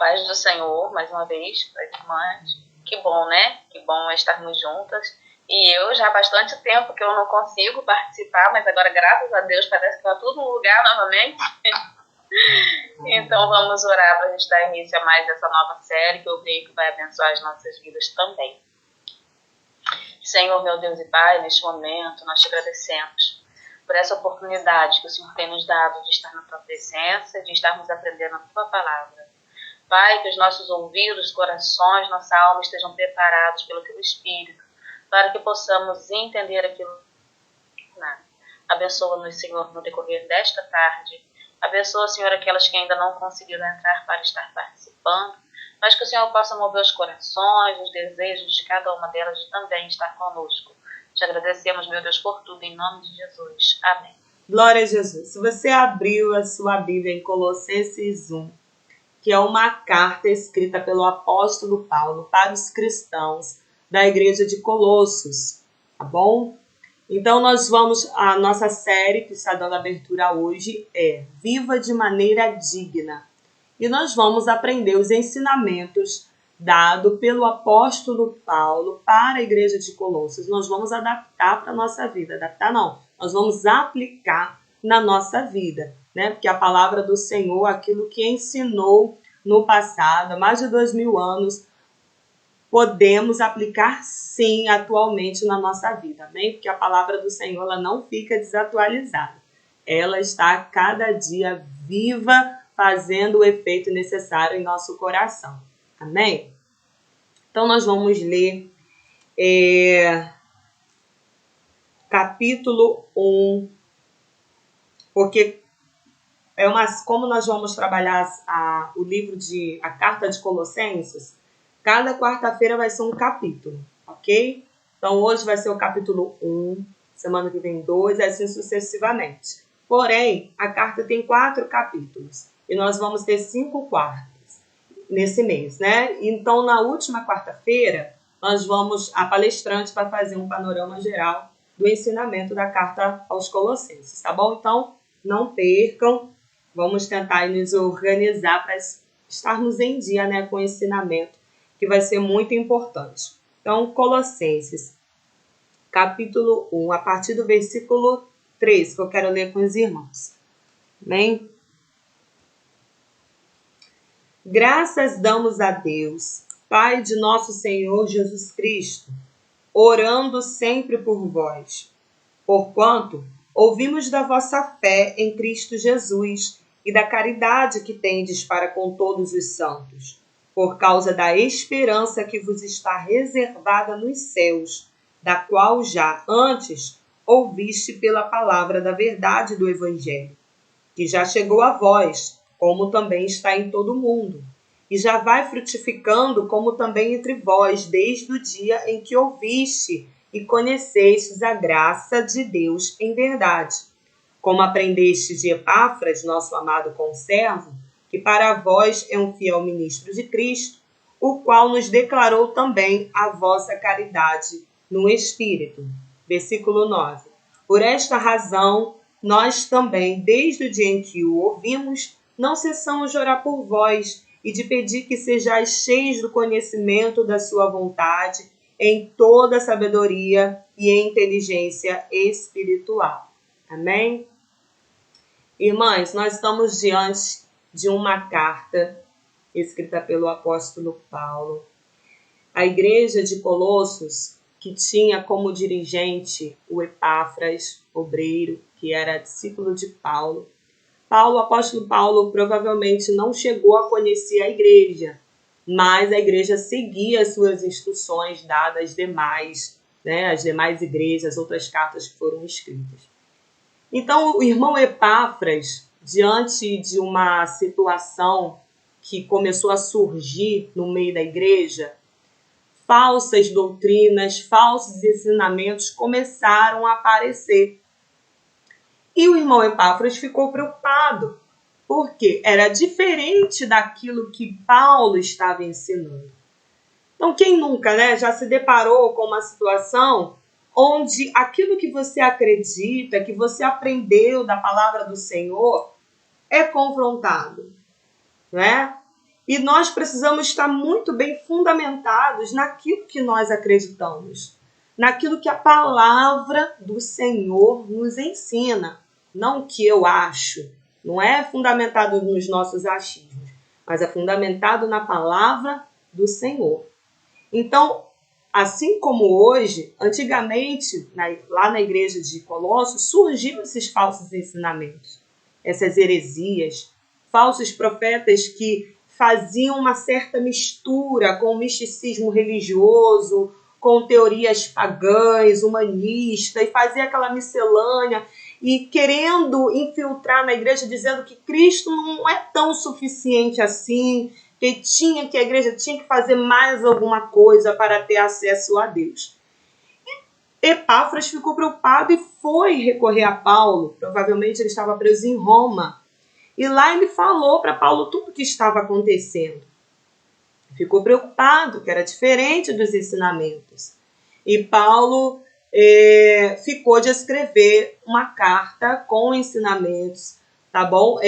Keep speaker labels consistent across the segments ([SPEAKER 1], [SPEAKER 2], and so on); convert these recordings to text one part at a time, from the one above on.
[SPEAKER 1] paz do Senhor, mais uma vez, para as irmãs. Que bom, né? Que bom estarmos juntas. E eu já há bastante tempo que eu não consigo participar, mas agora, graças a Deus, parece que está tudo no lugar novamente. Então vamos orar para a gente dar início a mais essa nova série, que eu creio que vai abençoar as nossas vidas também. Senhor, meu Deus e Pai, neste momento nós te agradecemos por essa oportunidade que o Senhor tem nos dado de estar na tua presença, de estarmos aprendendo a tua palavra. Pai, que os nossos ouvidos, corações, nossa alma estejam preparados pelo teu Espírito, para que possamos entender aquilo. Abençoa-nos, Senhor, no decorrer desta tarde. Abençoa, Senhor, aquelas que ainda não conseguiram entrar para estar participando, mas que o Senhor possa mover os corações, os desejos de cada uma delas de também estar conosco. Te agradecemos, meu Deus, por tudo, em nome de Jesus. Amém.
[SPEAKER 2] Glória a Jesus. Se você abriu a sua Bíblia em Colossenses 1, que é uma carta escrita pelo apóstolo Paulo para os cristãos da igreja de Colossos, tá bom? Então a nossa série que está dando abertura hoje é Viva de Maneira Digna. E nós vamos aprender os ensinamentos dados pelo apóstolo Paulo para a igreja de Colossos. Nós vamos adaptar para a nossa vida. Adaptar não, nós vamos aplicar na nossa vida, né? Porque a palavra do Senhor, aquilo que ensinou no passado, há mais de 2000 anos, podemos aplicar sim atualmente na nossa vida, amém? Porque a palavra do Senhor ela não fica desatualizada. Ela está cada dia viva, fazendo o efeito necessário em nosso coração. Amém? Então, nós vamos ler capítulo 1, porque como nós vamos trabalhar o livro a carta de Colossenses, cada quarta-feira vai ser um capítulo, ok? Então, hoje vai ser o capítulo 1, semana que vem 2, e assim sucessivamente. Porém, a carta tem 4 capítulos e nós vamos ter 5 quartas nesse mês, né? Então, na última quarta-feira, a palestrante vai fazer um panorama geral do ensinamento da carta aos Colossenses, tá bom? Então, não percam, vamos tentar nos organizar para estarmos em dia, né, com o ensinamento, que vai ser muito importante. Então, Colossenses, capítulo 1, a partir do versículo 3, que eu quero ler com os irmãos. Amém? Graças damos a Deus, Pai de nosso Senhor Jesus Cristo, orando sempre por vós, porquanto ouvimos da vossa fé em Cristo Jesus e da caridade que tendes para com todos os santos, por causa da esperança que vos está reservada nos céus, da qual já antes ouviste pela palavra da verdade do Evangelho, que já chegou a vós, como também está em todo o mundo, e já vai frutificando como também entre vós, desde o dia em que ouviste e conhecestes a graça de Deus em verdade. Como aprendeste de Epáfras, nosso amado conservo, que para vós é um fiel ministro de Cristo, o qual nos declarou também a vossa caridade no Espírito. Versículo 9. Por esta razão, nós também, desde o dia em que o ouvimos, não cessamos de orar por vós e de pedir que sejais cheios do conhecimento da sua vontade, em toda sabedoria e inteligência espiritual. Amém? Irmãs, nós estamos diante de uma carta escrita pelo apóstolo Paulo. A igreja de Colossos, que tinha como dirigente o Epáfras, obreiro, que era discípulo de Paulo. O apóstolo Paulo provavelmente não chegou a conhecer a igreja, mas a igreja seguia as suas instruções dadas às demais, né, as demais igrejas, as outras cartas que foram escritas. Então, o irmão Epáfras, diante de uma situação que começou a surgir no meio da igreja, falsas doutrinas, falsos ensinamentos começaram a aparecer. E o irmão Epáfras ficou preocupado, porque era diferente daquilo que Paulo estava ensinando. Então, quem nunca, né, já se deparou com uma situação onde aquilo que você acredita, que você aprendeu da palavra do Senhor, é confrontado, né? E nós precisamos estar muito bem fundamentados naquilo que nós acreditamos, naquilo que a palavra do Senhor nos ensina, não o que eu acho. Não é fundamentado nos nossos achismos, mas é fundamentado na palavra do Senhor. Então, assim como hoje, antigamente, lá na igreja de Colossos, surgiram esses falsos ensinamentos, essas heresias, falsos profetas que faziam uma certa mistura com o misticismo religioso, com teorias pagãs, humanistas, e fazia aquela miscelânea e querendo infiltrar na igreja, dizendo que Cristo não é tão suficiente assim, que a igreja tinha que fazer mais alguma coisa para ter acesso a Deus. Epáfras ficou preocupado e foi recorrer a Paulo. Provavelmente ele estava preso em Roma. E lá ele falou para Paulo tudo o que estava acontecendo. Ficou preocupado, que era diferente dos ensinamentos. E Paulo ficou de escrever uma carta com ensinamentos, tá bom?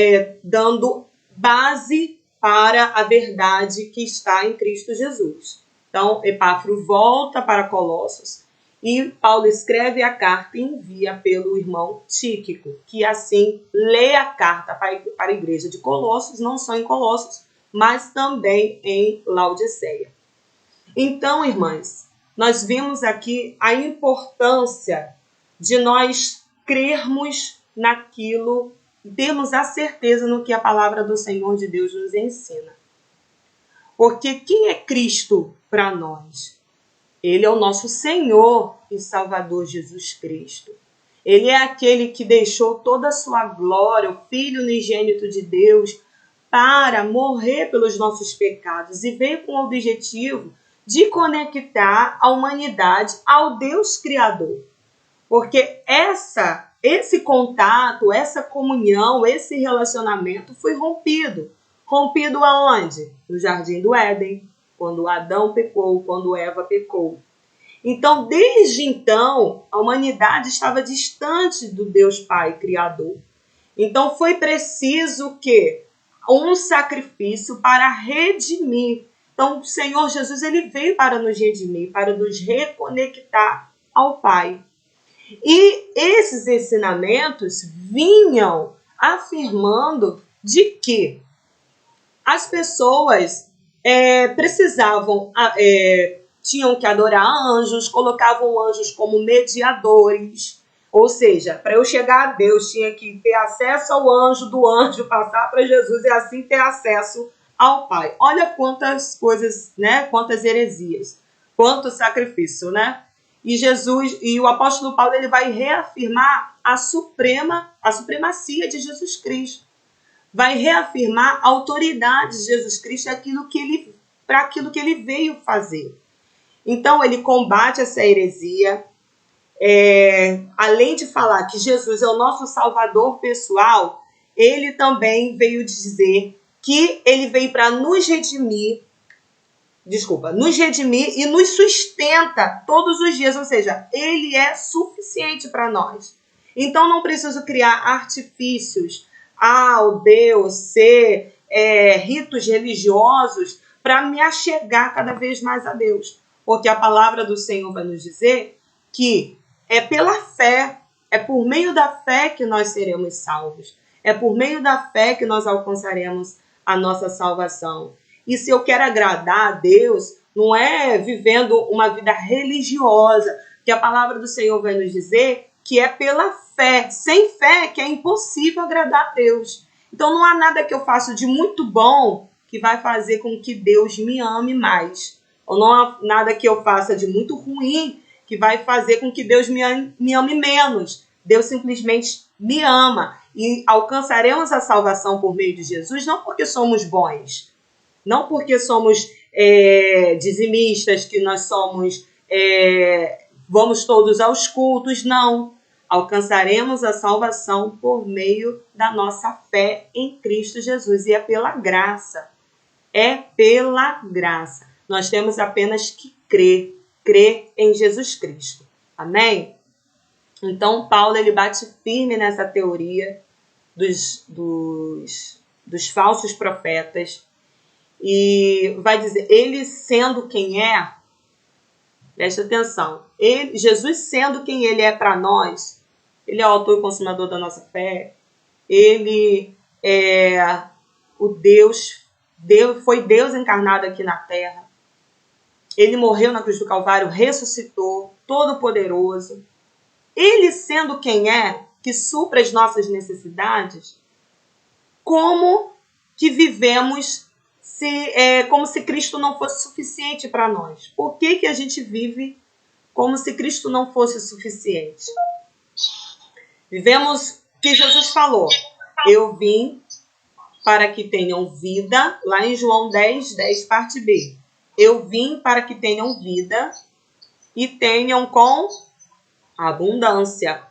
[SPEAKER 2] Dando base para a verdade que está em Cristo Jesus. Então, Epáfras volta para Colossos e Paulo escreve a carta e envia pelo irmão Tíquico, que assim lê a carta para a igreja de Colossos, não só em Colossos, mas também em Laodiceia. Então, irmãs, nós vimos aqui a importância de nós crermos naquilo, termos a certeza no que a palavra do Senhor de Deus nos ensina. Porque quem é Cristo para nós? Ele é o nosso Senhor e Salvador Jesus Cristo. Ele é aquele que deixou toda a sua glória, o Filho unigênito de Deus, para morrer pelos nossos pecados e veio com o objetivo de conectar a humanidade ao Deus Criador. Porque esse contato, essa comunhão, esse relacionamento foi rompido. Rompido aonde? No Jardim do Éden, quando Adão pecou, quando Eva pecou. Então, desde então, a humanidade estava distante do Deus Pai Criador. Então, foi preciso que um sacrifício para redimir. Então, o Senhor Jesus ele veio para nos redimir, para nos reconectar ao Pai. E esses ensinamentos vinham afirmando de que as pessoas tinham que adorar anjos, colocavam anjos como mediadores. Ou seja, para eu chegar a Deus, tinha que ter acesso ao anjo, do anjo passar para Jesus e assim ter acesso ao Pai. Olha quantas coisas, né? Quantas heresias, quanto sacrifício, né? E Jesus e o apóstolo Paulo ele vai reafirmar a supremacia de Jesus Cristo. Vai reafirmar a autoridade de Jesus Cristo para aquilo que ele veio fazer. Então, ele combate essa heresia, além de falar que Jesus é o nosso Salvador pessoal, ele também veio dizer que ele veio para nos redimir e nos sustenta todos os dias, ou seja, ele é suficiente para nós. Então, não preciso criar artifícios, o Deus, ser ritos religiosos para me achegar cada vez mais a Deus. Porque a palavra do Senhor vai nos dizer que é pela fé, é por meio da fé que nós seremos salvos. É por meio da fé que nós alcançaremos a nossa salvação. E se eu quero agradar a Deus, não é vivendo uma vida religiosa, que a palavra do Senhor vai nos dizer que é pela fé. Sem fé que é impossível agradar a Deus. Então não há nada que eu faça de muito bom que vai fazer com que Deus me ame mais. Ou não há nada que eu faça de muito ruim que vai fazer com que Deus me ame menos. Deus simplesmente me ama. E alcançaremos a salvação por meio de Jesus, não porque somos bons, não porque somos dizimistas, que nós vamos todos aos cultos, não. Alcançaremos a salvação por meio da nossa fé em Cristo Jesus. E é pela graça. É pela graça. Nós temos apenas que crer em Jesus Cristo. Amém? Então, Paulo ele bate firme nessa teoria dos falsos profetas E vai dizer, ele sendo quem é, preste atenção, Jesus sendo quem ele é para nós, ele é o autor e consumador da nossa fé, ele é o Deus, foi Deus encarnado aqui na terra, ele morreu na cruz do Calvário, ressuscitou, todo-poderoso. Ele sendo quem é, que supra as nossas necessidades, como que vivemos como se Cristo não fosse suficiente para nós? Por que a gente vive como se Cristo não fosse suficiente? Vivemos que Jesus falou, eu vim para que tenham vida, lá em João 10, parte B. Eu vim para que tenham vida e tenham com abundância.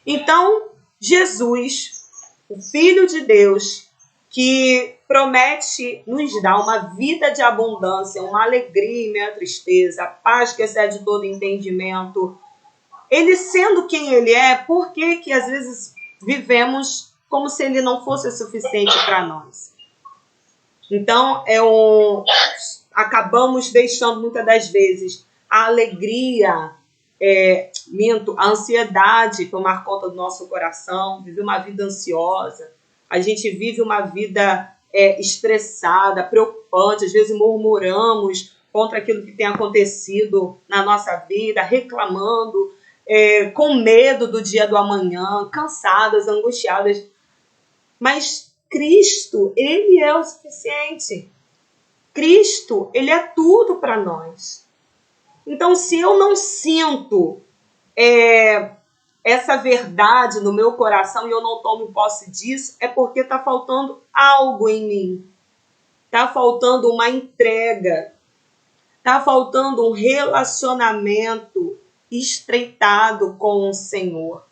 [SPEAKER 2] Então, Jesus, o Filho de Deus, que promete nos dar uma vida de abundância, uma alegria em meio à tristeza, a paz que excede todo entendimento, ele sendo quem ele é, por que às vezes vivemos como se ele não fosse suficiente para nós? Então, acabamos deixando muitas das vezes a alegria, a ansiedade tomar conta do nosso coração, viver uma vida ansiosa. A gente vive uma vida estressada, preocupante, às vezes murmuramos contra aquilo que tem acontecido na nossa vida, reclamando, com medo do dia do amanhã, cansadas, angustiadas. Mas Cristo, ele é o suficiente. Cristo, ele é tudo para nós. Então, se eu não sinto essa verdade no meu coração e eu não tomo posse disso, é porque está faltando algo em mim. Está faltando uma entrega. Está faltando um relacionamento estreitado com o Senhor.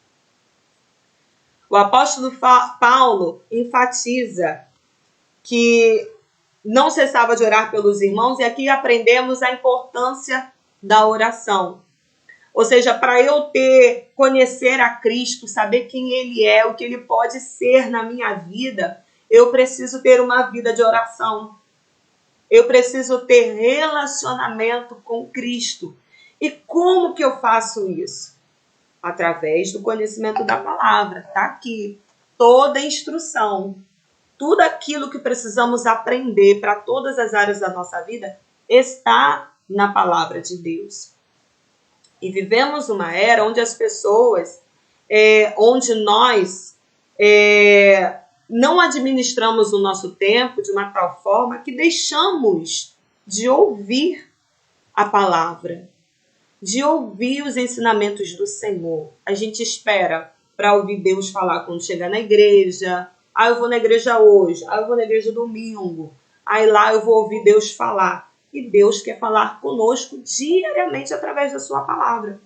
[SPEAKER 2] O apóstolo Paulo enfatiza que não cessava de orar pelos irmãos, e aqui aprendemos a importância da oração. Ou seja, para eu conhecer a Cristo, saber quem ele é, o que ele pode ser na minha vida, eu preciso ter uma vida de oração. Eu preciso ter relacionamento com Cristo. E como que eu faço isso? Através do conhecimento da palavra. Está aqui toda a instrução. Tudo aquilo que precisamos aprender para todas as áreas da nossa vida está na palavra de Deus. E vivemos uma era onde as pessoas, onde nós não administramos o nosso tempo de uma tal forma que deixamos de ouvir a palavra, de ouvir os ensinamentos do Senhor. A gente espera para ouvir Deus falar quando chegar na igreja. Eu vou na igreja hoje. Eu vou na igreja domingo. Aí lá eu vou ouvir Deus falar. E Deus quer falar conosco diariamente através da sua palavra.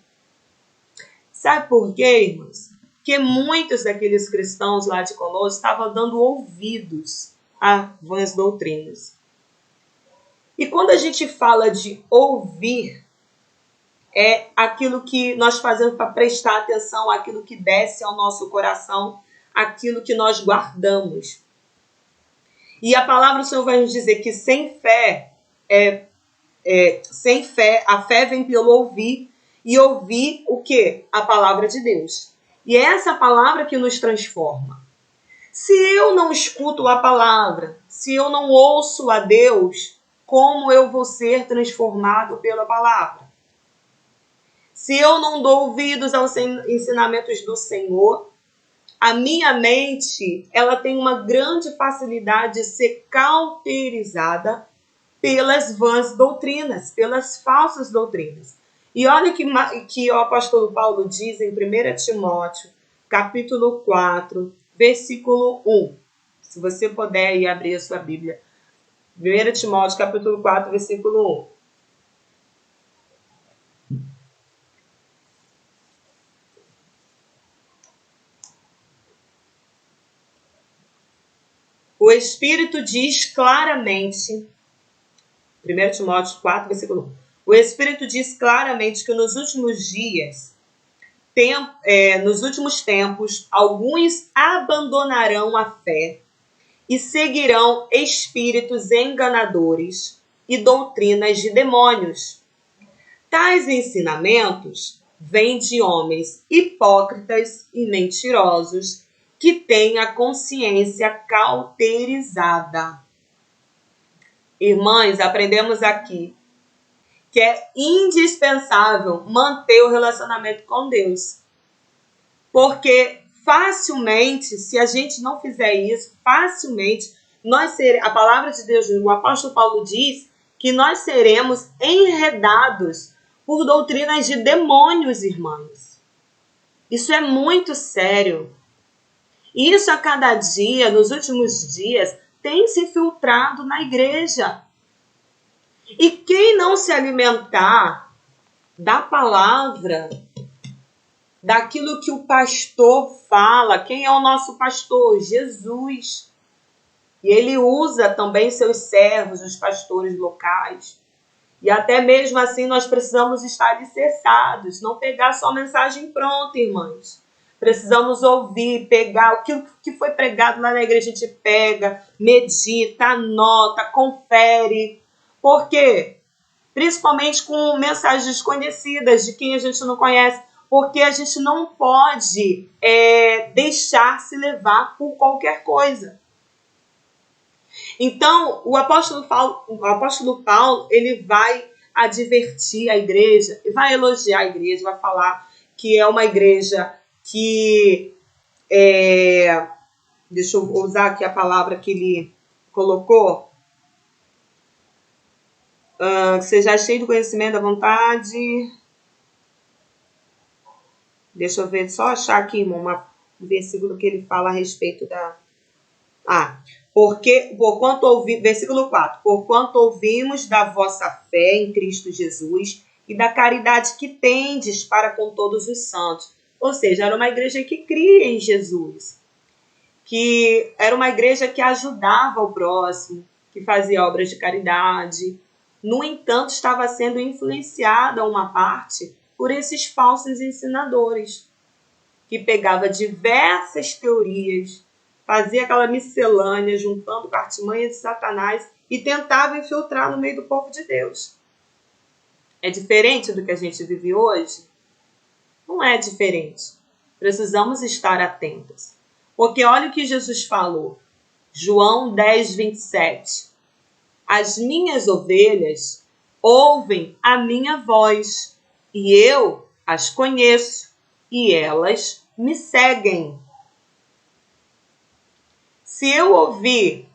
[SPEAKER 2] Sabe por quê, irmãos? Porque muitos daqueles cristãos lá de Colossos estavam dando ouvidos a vãs doutrinas. E quando a gente fala de ouvir, é aquilo que nós fazemos para prestar atenção, aquilo que desce ao nosso coração, aquilo que nós guardamos. E a palavra do Senhor vai nos dizer que sem fé, a fé vem pelo ouvir, e ouvir o quê? A palavra de Deus. E é essa palavra que nos transforma. Se eu não escuto a palavra, se eu não ouço a Deus, como eu vou ser transformado pela palavra? Se eu não dou ouvidos aos ensinamentos do Senhor, a minha mente, ela tem uma grande facilidade de ser cauterizada pelas vãs doutrinas, pelas falsas doutrinas. E olha que o apóstolo Paulo diz em 1 Timóteo, capítulo 4, versículo 1. Se você puder ir abrir a sua Bíblia. 1 Timóteo, capítulo 4, versículo 1. O Espírito diz claramente, 1 Timóteo 4, versículo 1. O Espírito diz claramente que nos últimos dias, nos últimos tempos, alguns abandonarão a fé e seguirão espíritos enganadores e doutrinas de demônios. Tais ensinamentos vêm de homens hipócritas e mentirosos que têm a consciência cauterizada. Irmãs, aprendemos aqui que é indispensável manter o relacionamento com Deus. Porque facilmente, se a gente não fizer isso, facilmente, a palavra de Deus, o apóstolo Paulo diz que nós seremos enredados por doutrinas de demônios, irmãos. Isso é muito sério. Isso a cada dia, nos últimos dias, tem se filtrado na igreja. E quem não se alimentar da palavra, daquilo que o pastor fala, quem é o nosso pastor? Jesus. E ele usa também seus servos, os pastores locais. E até mesmo assim nós precisamos estar alicerçados, não pegar só mensagem pronta, irmãos. Precisamos ouvir, pegar aquilo que foi pregado lá na igreja, a gente pega, medita, anota, confere. Por quê? Principalmente com mensagens desconhecidas, de quem a gente não conhece, porque a gente não pode deixar se levar por qualquer coisa. Então, o apóstolo Paulo, ele vai advertir a igreja, vai elogiar a igreja, vai falar que é uma igreja que, deixa eu usar aqui a palavra que ele colocou, que seja cheio do conhecimento da vontade. Deixa eu ver, só achar aqui um versículo que ele fala a respeito da... versículo 4. Porquanto ouvimos da vossa fé em Cristo Jesus e da caridade que tendes para com todos os santos. Ou seja, era uma igreja que cria em Jesus, que era uma igreja que ajudava o próximo, que fazia obras de caridade. No entanto, estava sendo influenciada uma parte por esses falsos ensinadores, que pegava diversas teorias, fazia aquela miscelânea, juntando com a artimanha de Satanás e tentava infiltrar no meio do povo de Deus. É diferente do que a gente vive hoje? Não é diferente. Precisamos estar atentos. Porque olha o que Jesus falou. João 10, 27. As minhas ovelhas ouvem a minha voz, e eu as conheço, e elas me seguem. Se eu ouvir,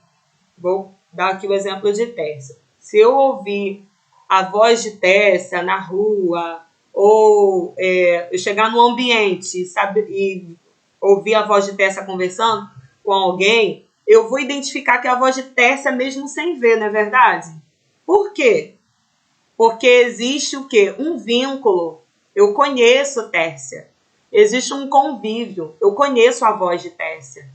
[SPEAKER 2] vou dar aqui o exemplo de Tércia. Se eu ouvir a voz de Tércia na rua, ou eu chegar num ambiente e ouvir a voz de Tércia conversando com alguém, eu vou identificar que é a voz de Tércia mesmo sem ver, não é verdade? Por quê? Porque existe o quê? Um vínculo. Eu conheço Tércia. Existe um convívio. Eu conheço a voz de Tércia.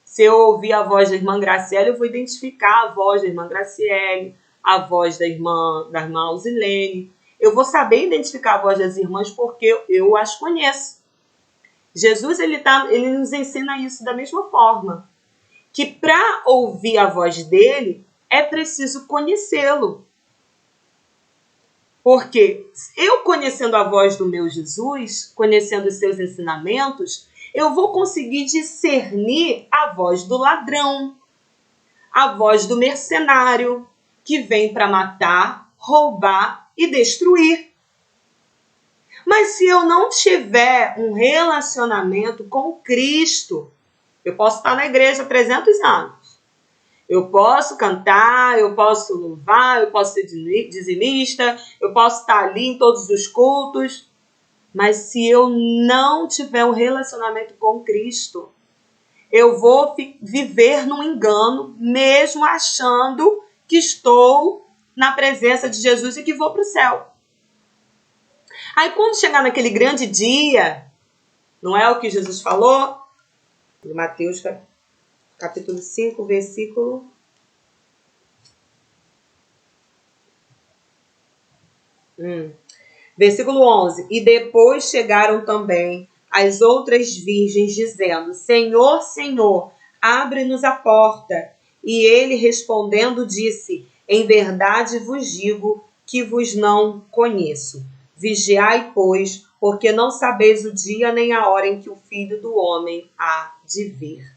[SPEAKER 2] Se eu ouvir a voz da irmã Graciele, eu vou identificar a voz da irmã Graciele, a voz da irmã Alzilene. Eu vou saber identificar a voz das irmãs porque eu as conheço. Jesus ele nos ensina isso da mesma forma. Que para ouvir a voz dele, é preciso conhecê-lo. Porque eu conhecendo a voz do meu Jesus, conhecendo os seus ensinamentos, eu vou conseguir discernir a voz do ladrão, a voz do mercenário, que vem para matar, roubar e destruir. Mas se eu não tiver um relacionamento com Cristo, eu posso estar na igreja há 300 anos. Eu posso cantar, eu posso louvar, eu posso ser dizimista, eu posso estar ali em todos os cultos. Mas se eu não tiver um relacionamento com Cristo, eu vou viver num engano, mesmo achando que estou na presença de Jesus e que vou para o céu. Aí quando chegar naquele grande dia, não é o que Jesus falou? Em Mateus capítulo 5, versículo... Versículo 11. E depois chegaram também as outras virgens, dizendo: Senhor, Senhor, abre-nos a porta. E ele respondendo disse: em verdade vos digo que vos não conheço. Vigiai, pois, porque não sabeis o dia nem a hora em que o Filho do Homem há de vir.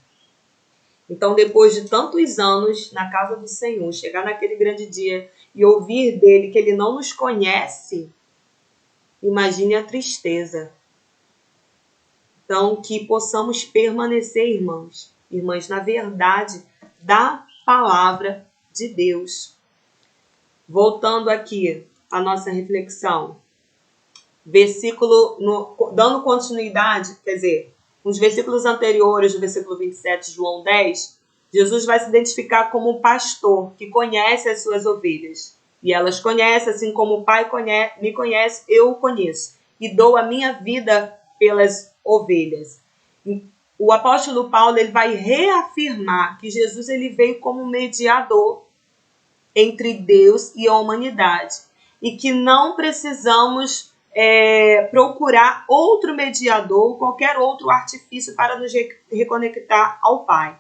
[SPEAKER 2] Então, depois de tantos anos na casa do Senhor, chegar naquele grande dia e ouvir dele que ele não nos conhece, imagine a tristeza. Então, que possamos permanecer, irmãs, na verdade da palavra de Deus. Voltando aqui à nossa reflexão, dando continuidade, quer dizer, nos versículos anteriores, do versículo 27 de João 10, Jesus vai se identificar como um pastor que conhece as suas ovelhas. E elas conhecem, assim como o Pai me conhece, eu o conheço. E dou a minha vida pelas ovelhas. O apóstolo Paulo ele vai reafirmar que Jesus ele veio como mediador entre Deus e a humanidade. E que não precisamos procurar outro mediador, qualquer outro artifício para nos reconectar ao Pai.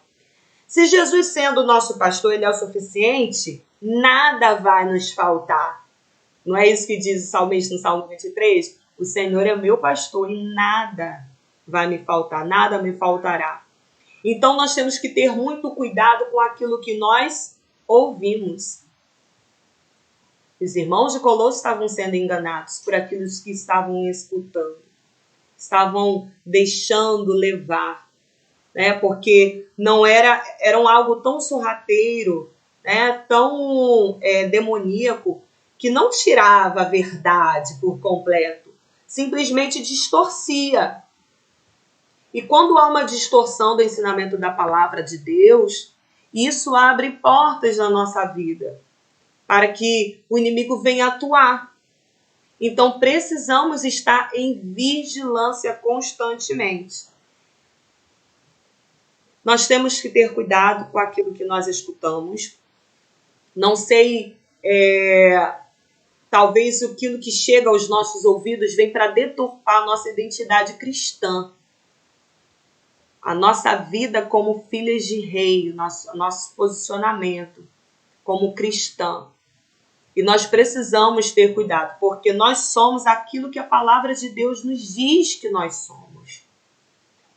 [SPEAKER 2] Se Jesus, sendo o nosso pastor, ele é o suficiente, nada vai nos faltar. Não é isso que diz o salmista no Salmo 23? O Senhor é meu pastor e nada vai me faltar, nada me faltará. Então nós temos que ter muito cuidado com aquilo que nós ouvimos. Os irmãos de Colosso estavam sendo enganados por aquilo que estavam escutando. Estavam deixando levar, né? Porque não eram algo tão sorrateiro, né? Tão demoníaco, que não tirava a verdade por completo. Simplesmente distorcia. E quando há uma distorção do ensinamento da palavra de Deus, isso abre portas na nossa vida para que o inimigo venha atuar. Então, precisamos estar em vigilância constantemente. Nós temos que ter cuidado com aquilo que nós escutamos. Não sei, talvez aquilo que chega aos nossos ouvidos vem para deturpar a nossa identidade cristã. A nossa vida como filhas de rei, nosso posicionamento como cristã. E nós precisamos ter cuidado, porque nós somos aquilo que a palavra de Deus nos diz que nós somos.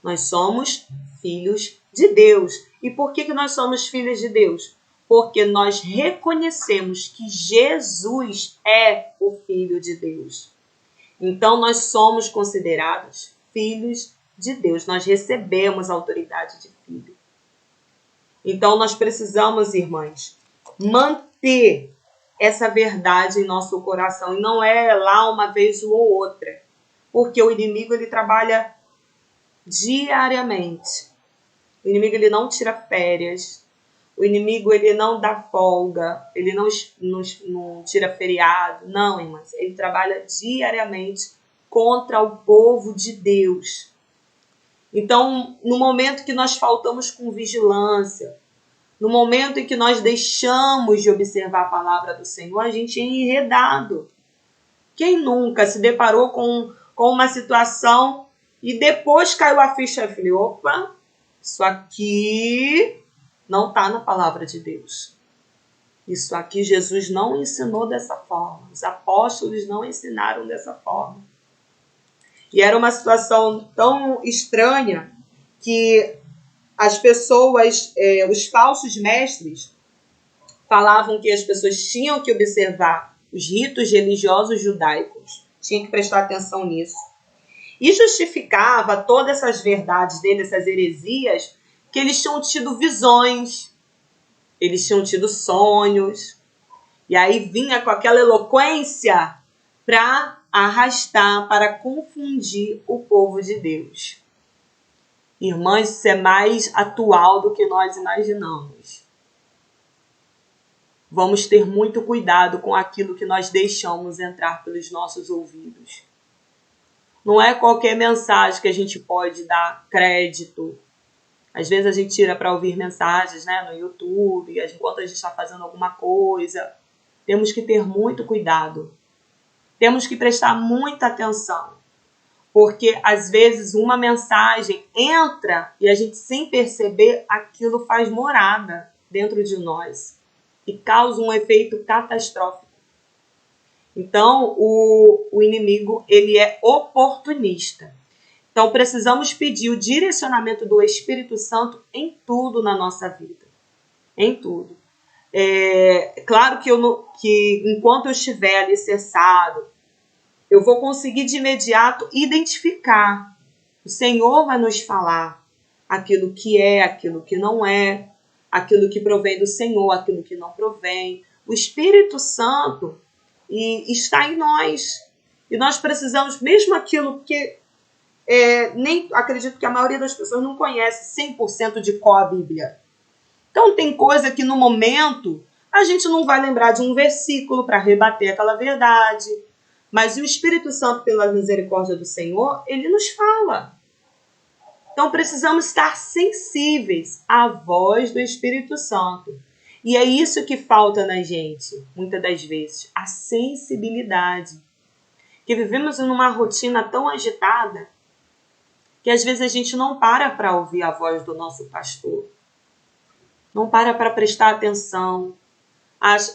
[SPEAKER 2] Nós somos filhos de Deus. E por que nós somos filhos de Deus? Porque nós reconhecemos que Jesus é o Filho de Deus. Então nós somos considerados filhos de Deus. Nós recebemos a autoridade de filho. Então nós precisamos, irmãs, manter essa verdade em nosso coração. E não é lá uma vez ou outra. Porque o inimigo ele trabalha diariamente. O inimigo ele não tira férias. O inimigo ele não dá folga. Ele não tira feriado. Não, irmãs. Ele trabalha diariamente contra o povo de Deus. Então, no momento que nós faltamos com vigilância, no momento em que nós deixamos de observar a palavra do Senhor, a gente é enredado. Quem nunca se deparou com uma situação e depois caiu a ficha e falei, opa, isso aqui não está na palavra de Deus. Isso aqui Jesus não ensinou dessa forma. Os apóstolos não ensinaram dessa forma. E era uma situação tão estranha que as pessoas, os falsos mestres, falavam que as pessoas tinham que observar os ritos religiosos judaicos. Tinha que prestar atenção nisso. E justificava todas essas verdades dele, essas heresias, que eles tinham tido visões, eles tinham tido sonhos. E aí vinha com aquela eloquência para arrastar, para confundir o povo de Deus. Irmãs, isso é mais atual do que nós imaginamos. Vamos ter muito cuidado com aquilo que nós deixamos entrar pelos nossos ouvidos. Não é qualquer mensagem que a gente pode dar crédito. Às vezes a gente tira para ouvir mensagens, né, no YouTube, enquanto a gente está fazendo alguma coisa. Temos que ter muito cuidado. Temos que prestar muita atenção. Porque, às vezes, uma mensagem entra e a gente, sem perceber, aquilo faz morada. dentro de nós e causa um efeito catastrófico. Então, o inimigo, ele é oportunista. Então, precisamos pedir o direcionamento do Espírito Santo em tudo na nossa vida. Em tudo. Claro que enquanto eu estiver alicerçado, eu vou conseguir de imediato identificar. O Senhor vai nos falar aquilo que é, aquilo que não é, aquilo que provém do Senhor, aquilo que não provém. O Espírito Santo está em nós. E nós precisamos, mesmo aquilo que nem acredito que a maioria das pessoas não conhece 100% de cor a Bíblia. Então tem coisa que no momento a gente não vai lembrar de um versículo para rebater aquela verdade. Mas o Espírito Santo, pela misericórdia do Senhor, ele nos fala. Então precisamos estar sensíveis à voz do Espírito Santo. E é isso que falta na gente, muitas das vezes, a sensibilidade. Que vivemos numa rotina tão agitada que às vezes a gente não para ouvir a voz do nosso pastor. Não para prestar atenção.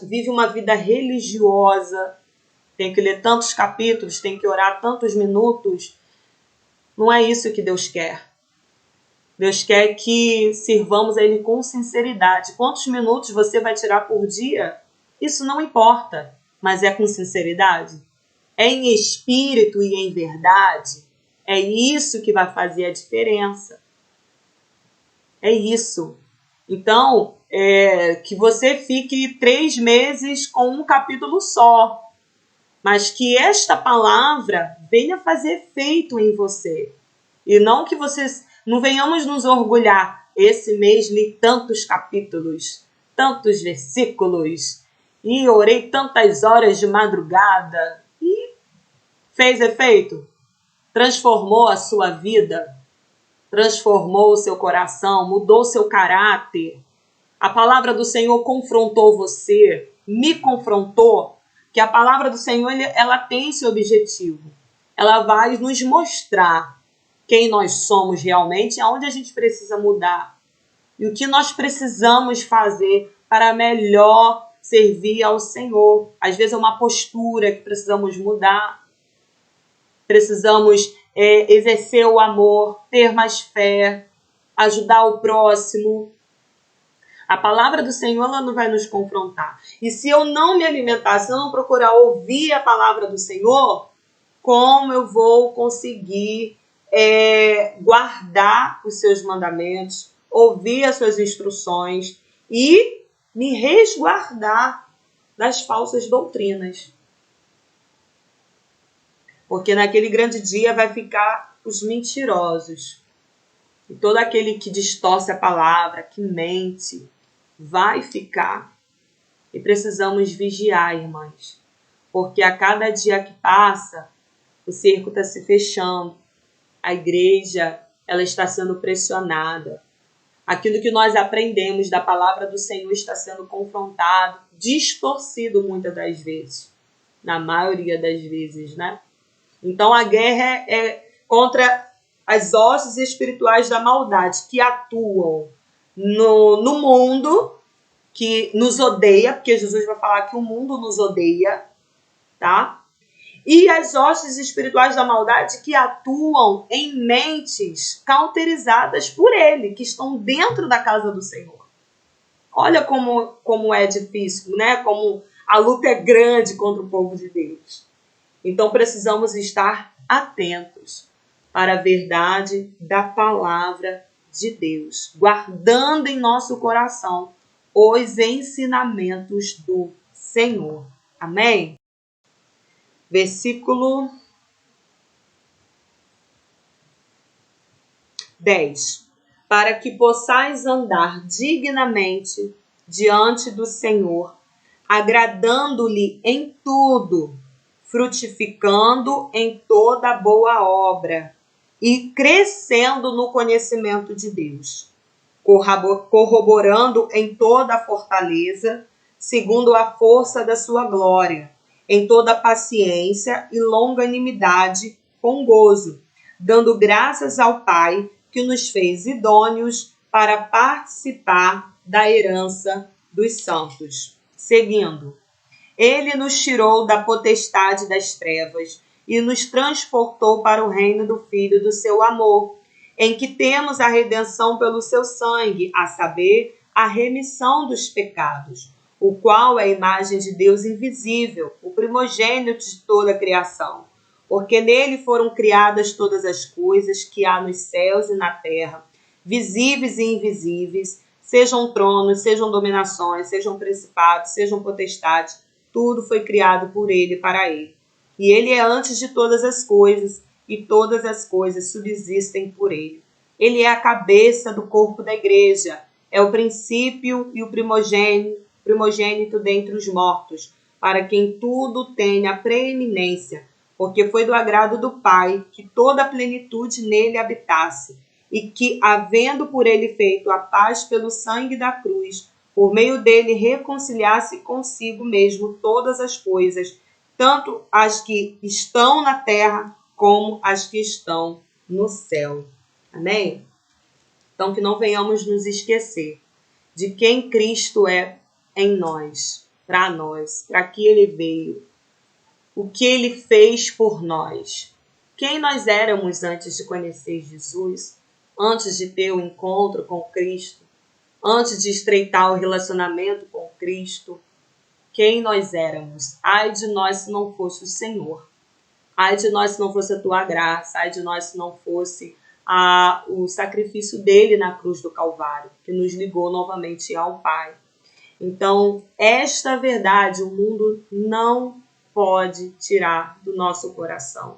[SPEAKER 2] Vive uma vida religiosa. Tem que ler tantos capítulos, tem que orar tantos minutos. Não é isso que Deus quer. Deus quer que sirvamos a Ele com sinceridade. Quantos minutos você vai tirar por dia? Isso não importa, mas é com sinceridade. É em espírito e em verdade. É isso que vai fazer a diferença. É isso. Então, que você fique 3 meses com um capítulo só. Mas que esta palavra venha fazer efeito em você. E não que não venhamos nos orgulhar. Esse mês li tantos capítulos, tantos versículos, e orei tantas horas de madrugada. E fez efeito? Transformou a sua vida, transformou o seu coração, mudou o seu caráter. A palavra do Senhor confrontou você, me confrontou, que a palavra do Senhor ela tem esse objetivo. Ela vai nos mostrar quem nós somos realmente, aonde a gente precisa mudar e o que nós precisamos fazer para melhor servir ao Senhor. Às vezes é uma postura que precisamos mudar. Precisamos exercer o amor, ter mais fé, ajudar o próximo. A palavra do Senhor ela não vai nos confrontar. E se eu não me alimentar, se eu não procurar ouvir a palavra do Senhor, como eu vou conseguir guardar os seus mandamentos, ouvir as suas instruções e me resguardar das falsas doutrinas? Porque naquele grande dia vai ficar os mentirosos. E todo aquele que distorce a palavra, que mente, vai ficar. E precisamos vigiar, irmãs. Porque a cada dia que passa, o cerco está se fechando. A igreja ela está sendo pressionada. Aquilo que nós aprendemos da palavra do Senhor está sendo confrontado, distorcido muitas das vezes. Na maioria das vezes, né? Então a guerra é contra as hostes espirituais da maldade que atuam no mundo, que nos odeia, porque Jesus vai falar que o mundo nos odeia, tá? E as hostes espirituais da maldade que atuam em mentes cauterizadas por ele, que estão dentro da casa do Senhor. Olha como é difícil, né? Como a luta é grande contra o povo de Deus. Então precisamos estar atentos para a verdade da palavra de Deus, guardando em nosso coração os ensinamentos do Senhor. Amém? Versículo 10. Para que possais andar dignamente diante do Senhor, agradando-lhe em tudo, frutificando em toda boa obra e crescendo no conhecimento de Deus, corroborando em toda a fortaleza, segundo a força da sua glória, em toda paciência e longanimidade com gozo, dando graças ao Pai que nos fez idôneos para participar da herança dos santos. Seguindo, ele nos tirou da potestade das trevas e nos transportou para o reino do Filho do seu amor, em que temos a redenção pelo seu sangue, a saber, a remissão dos pecados, o qual é a imagem de Deus invisível, o primogênito de toda a criação. Porque nele foram criadas todas as coisas que há nos céus e na terra, visíveis e invisíveis, sejam tronos, sejam dominações, sejam principados, sejam potestades, tudo foi criado por ele e para ele. E ele é antes de todas as coisas, e todas as coisas subsistem por ele. Ele é a cabeça do corpo da igreja, é o princípio e o primogênito dentre os mortos, para quem tudo tem a preeminência, porque foi do agrado do Pai que toda a plenitude nele habitasse, e que, havendo por ele feito a paz pelo sangue da cruz, por meio dele reconciliasse consigo mesmo todas as coisas, tanto as que estão na terra como as que estão no céu. Amém? Então, que não venhamos nos esquecer de quem Cristo é em nós, para que ele veio, o que ele fez por nós, quem nós éramos antes de conhecer Jesus, antes de ter o encontro com Cristo, antes de estreitar o relacionamento com Cristo, quem nós éramos. Ai de nós se não fosse o Senhor. Ai de nós se não fosse a tua graça. Ai de nós se não fosse o sacrifício dele na cruz do Calvário, que nos ligou novamente ao Pai. Então, esta verdade o mundo não pode tirar do nosso coração.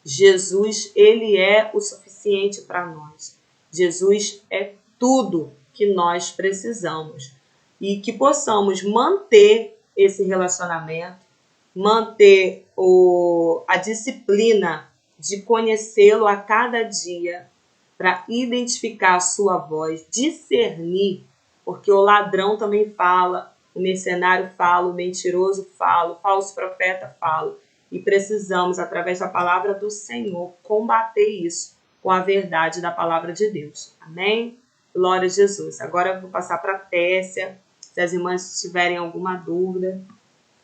[SPEAKER 2] Jesus, ele é o suficiente para nós. Jesus é tudo que nós precisamos. E que possamos manter esse relacionamento, manter a disciplina de conhecê-lo a cada dia, para identificar a sua voz, discernir, porque o ladrão também fala, o mercenário fala, o mentiroso fala, o falso profeta fala. E precisamos, através da palavra do Senhor, combater isso com a verdade da palavra de Deus. Amém? Glória a Jesus. Agora eu vou passar para a Téssia. Se as irmãs tiverem alguma dúvida,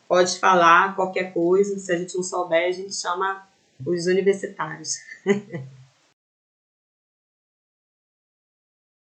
[SPEAKER 2] pode falar qualquer coisa. Se a gente não souber, a gente chama os universitários.